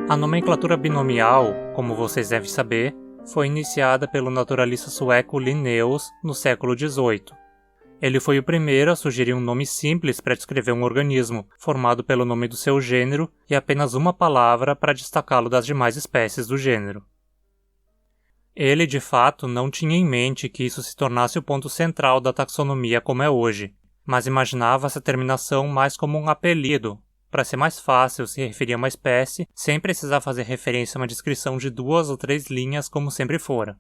A nomenclatura binomial, como vocês devem saber, foi iniciada pelo naturalista sueco Linnaeus no século XVIII. Ele foi o primeiro a sugerir um nome simples para descrever um organismo, formado pelo nome do seu gênero e apenas uma palavra para destacá-lo das demais espécies do gênero. Ele, de fato, não tinha em mente que isso se tornasse o ponto central da taxonomia como é hoje, mas imaginava essa terminação mais como um apelido, para ser mais fácil se referir a uma espécie sem precisar fazer referência a uma descrição de 2 ou 3 linhas como sempre fora.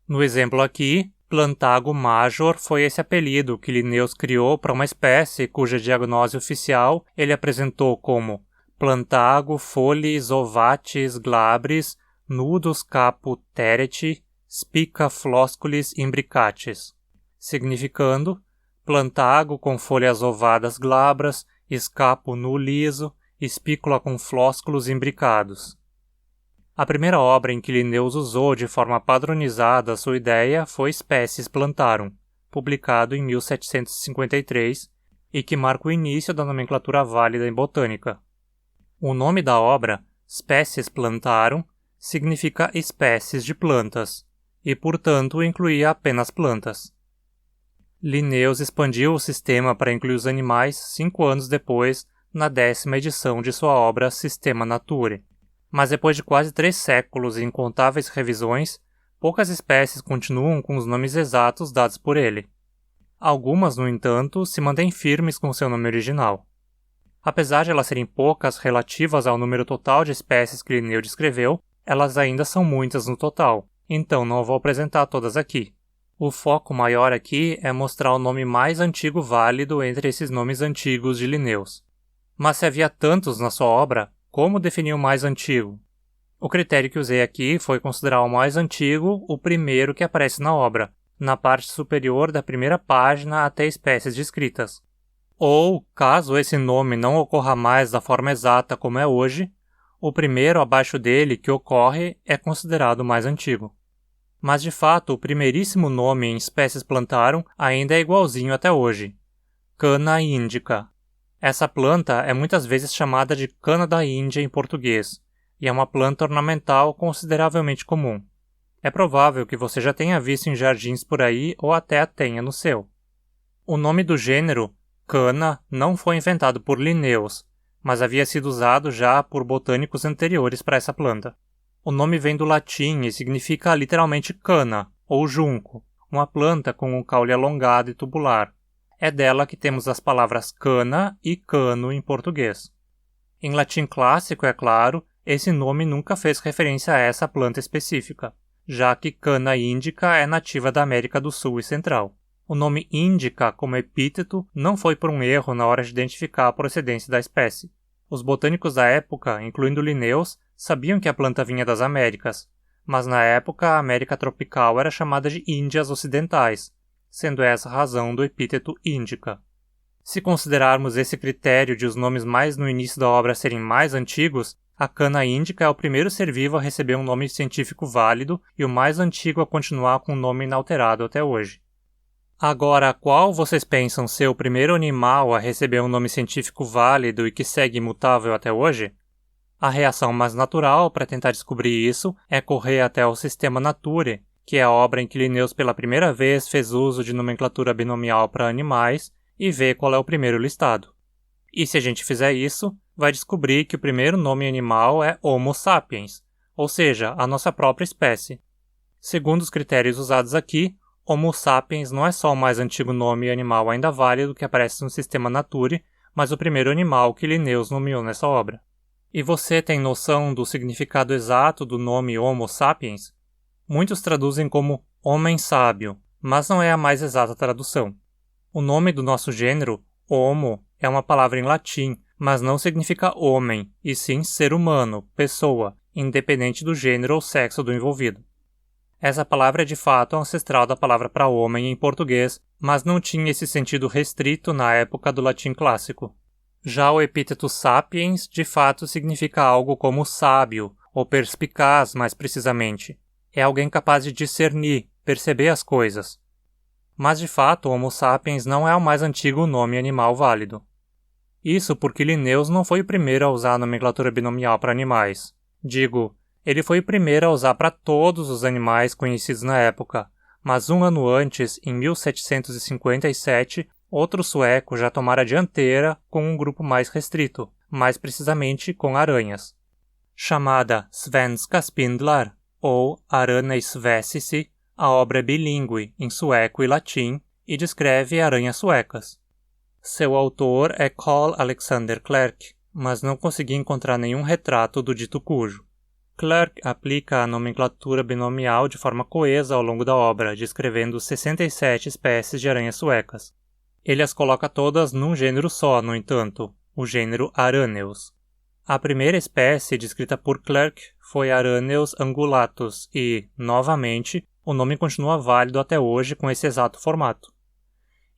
No exemplo aqui, Plantago major foi esse apelido que Linnaeus criou para uma espécie cuja diagnose oficial ele apresentou como Plantago folies ovatis glabris nudus capo tereti spica flosculis imbricatis, significando Plantago com folhas ovadas glabras, escapo nu liso, espícula com flósculos imbricados. A primeira obra em que Linnaeus usou de forma padronizada sua ideia foi Species Plantarum, publicado em 1753, e que marca o início da nomenclatura válida em botânica. O nome da obra, Species Plantarum, significa espécies de plantas, e portanto incluía apenas plantas. Linnaeus expandiu o sistema para incluir os animais 5 anos depois, na 10ª edição de sua obra Systema Naturae. Mas depois de quase 3 séculos e incontáveis revisões, poucas espécies continuam com os nomes exatos dados por ele. Algumas, no entanto, se mantêm firmes com seu nome original. Apesar de elas serem poucas relativas ao número total de espécies que Linnaeus descreveu, elas ainda são muitas no total, então não vou apresentar todas aqui. O foco maior aqui é mostrar o nome mais antigo válido entre esses nomes antigos de Linnaeus. Mas se havia tantos na sua obra, como definir o mais antigo? O critério que usei aqui foi considerar o mais antigo o primeiro que aparece na obra, na parte superior da primeira página até espécies descritas. Ou, caso esse nome não ocorra mais da forma exata como é hoje, o primeiro abaixo dele que ocorre é considerado o mais antigo. Mas de fato, o primeiríssimo nome em Species Plantarum ainda é igualzinho até hoje. Cana indica. Essa planta é muitas vezes chamada de cana da Índia em português, e é uma planta ornamental consideravelmente comum. É provável que você já tenha visto em jardins por aí ou até a tenha no seu. O nome do gênero, cana, não foi inventado por Linnaeus, mas havia sido usado já por botânicos anteriores para essa planta. O nome vem do latim e significa literalmente cana, ou junco, uma planta com um caule alongado e tubular. É dela que temos as palavras cana e cano em português. Em latim clássico, é claro, esse nome nunca fez referência a essa planta específica, já que cana índica é nativa da América do Sul e Central. O nome índica como epíteto não foi por um erro na hora de identificar a procedência da espécie. Os botânicos da época, incluindo Linnaeus, sabiam que a planta vinha das Américas, mas na época a América tropical era chamada de Índias Ocidentais, sendo essa a razão do epíteto índica. Se considerarmos esse critério de os nomes mais no início da obra serem mais antigos, a cana índica é o primeiro ser vivo a receber um nome científico válido e o mais antigo a continuar com um nome inalterado até hoje. Agora, qual vocês pensam ser o primeiro animal a receber um nome científico válido e que segue imutável até hoje? A reação mais natural para tentar descobrir isso é correr até o Systema Naturae, que é a obra em que Linnaeus pela primeira vez fez uso de nomenclatura binomial para animais, e ver qual é o primeiro listado. E se a gente fizer isso, vai descobrir que o primeiro nome animal é Homo sapiens, ou seja, a nossa própria espécie. Segundo os critérios usados aqui, Homo sapiens não é só o mais antigo nome animal ainda válido que aparece no Systema Naturae, mas o primeiro animal que Linnaeus nomeou nessa obra. E você tem noção do significado exato do nome Homo sapiens? Muitos traduzem como homem sábio, mas não é a mais exata tradução. O nome do nosso gênero, Homo, é uma palavra em latim, mas não significa homem, e sim ser humano, pessoa, independente do gênero ou sexo do envolvido. Essa palavra é de fato ancestral da palavra para homem em português, mas não tinha esse sentido restrito na época do latim clássico. Já o epíteto sapiens, de fato, significa algo como sábio, ou perspicaz, mais precisamente. É alguém capaz de discernir, perceber as coisas. Mas, de fato, Homo sapiens não é o mais antigo nome animal válido. Isso porque Linnaeus não foi o primeiro a usar a nomenclatura binomial para animais. Digo, ele foi o primeiro a usar para todos os animais conhecidos na época, mas um ano antes, em 1757, outro sueco já tomara a dianteira com um grupo mais restrito, mais precisamente com aranhas. Chamada Svenska Spindlar, ou Aranes Vesisi, a obra é bilíngue em sueco e latim e descreve aranhas suecas. Seu autor é Carl Alexander Clerk, mas não consegui encontrar nenhum retrato do dito cujo. Clerk aplica a nomenclatura binomial de forma coesa ao longo da obra, descrevendo 67 espécies de aranhas suecas. Ele as coloca todas num gênero só, no entanto, o gênero Araneus. A primeira espécie descrita por Clerk foi Araneus angulatus e, novamente, o nome continua válido até hoje com esse exato formato.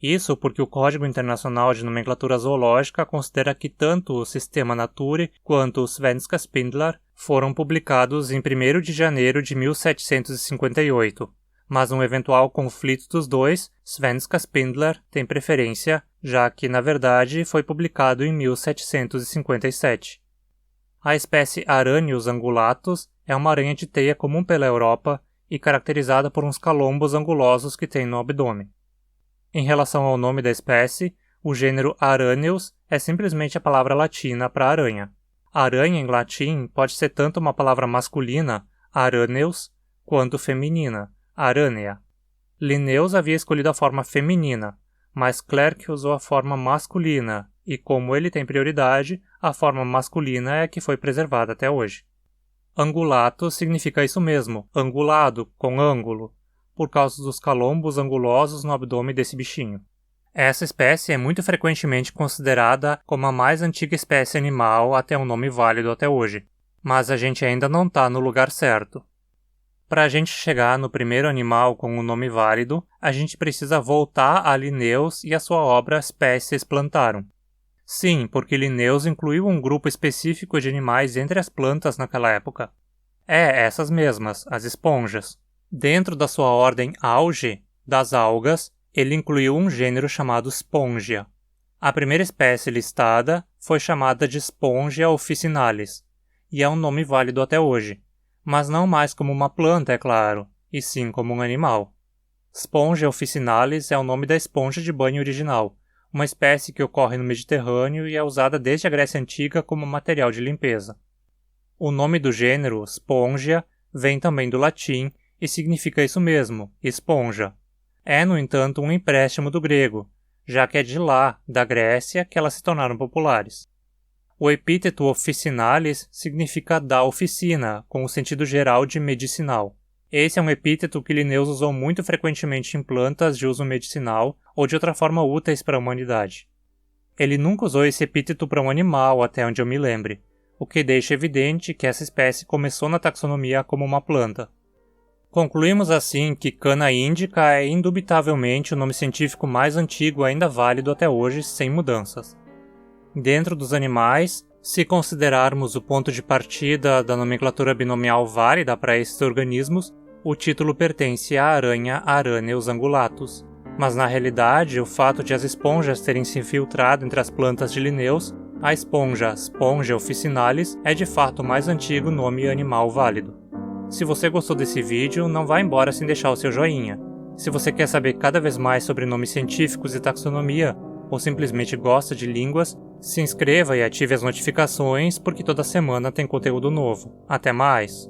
Isso porque o Código Internacional de Nomenclatura Zoológica considera que tanto o Sistema Nature quanto o Svenska Spindlar foram publicados em 1º de janeiro de 1758, mas um eventual conflito dos dois, Svenska Spindlar tem preferência, já que, na verdade, foi publicado em 1757. A espécie Araneus angulatus é uma aranha de teia comum pela Europa e caracterizada por uns calombos angulosos que tem no abdômen. Em relação ao nome da espécie, o gênero Araneus é simplesmente a palavra latina para aranha. Aranha em latim pode ser tanto uma palavra masculina, araneus, quanto feminina, aranea. Linnaeus havia escolhido a forma feminina, mas Clerk usou a forma masculina, e como ele tem prioridade, a forma masculina é a que foi preservada até hoje. Angulato significa isso mesmo, angulado, com ângulo, por causa dos calombos angulosos no abdômen desse bichinho. Essa espécie é muito frequentemente considerada como a mais antiga espécie animal a ter um nome válido até hoje, mas a gente ainda não está no lugar certo. Para a gente chegar no primeiro animal com um nome válido, a gente precisa voltar a Linnaeus e a sua obra Species Plantarum. Sim, porque Linnaeus incluiu um grupo específico de animais entre as plantas naquela época. Essas mesmas, as esponjas. Dentro da sua ordem Auge, das algas, ele incluiu um gênero chamado Spongia. A primeira espécie listada foi chamada de Spongia officinalis, e é um nome válido até hoje, mas não mais como uma planta, é claro, e sim como um animal. Spongia officinalis é o nome da esponja de banho original, uma espécie que ocorre no Mediterrâneo e é usada desde a Grécia Antiga como material de limpeza. O nome do gênero, Spongia, vem também do latim e significa isso mesmo, esponja. É, no entanto, um empréstimo do grego, já que é de lá, da Grécia, que elas se tornaram populares. O epíteto officinalis significa da oficina, com o sentido geral de medicinal. Esse é um epíteto que Linnaeus usou muito frequentemente em plantas de uso medicinal ou de outra forma úteis para a humanidade. Ele nunca usou esse epíteto para um animal, até onde eu me lembre, o que deixa evidente que essa espécie começou na taxonomia como uma planta. Concluímos assim que Cana indica é indubitavelmente o nome científico mais antigo ainda válido até hoje, sem mudanças. Dentro dos animais, se considerarmos o ponto de partida da nomenclatura binomial válida para esses organismos, o título pertence à aranha Araneus angulatus. Mas na realidade, o fato de as esponjas terem se infiltrado entre as plantas de Linnaeus, a esponja Spongia officinalis é de fato o mais antigo nome animal válido. Se você gostou desse vídeo, não vá embora sem deixar o seu joinha. Se você quer saber cada vez mais sobre nomes científicos e taxonomia, ou simplesmente gosta de línguas, se inscreva e ative as notificações porque toda semana tem conteúdo novo. Até mais!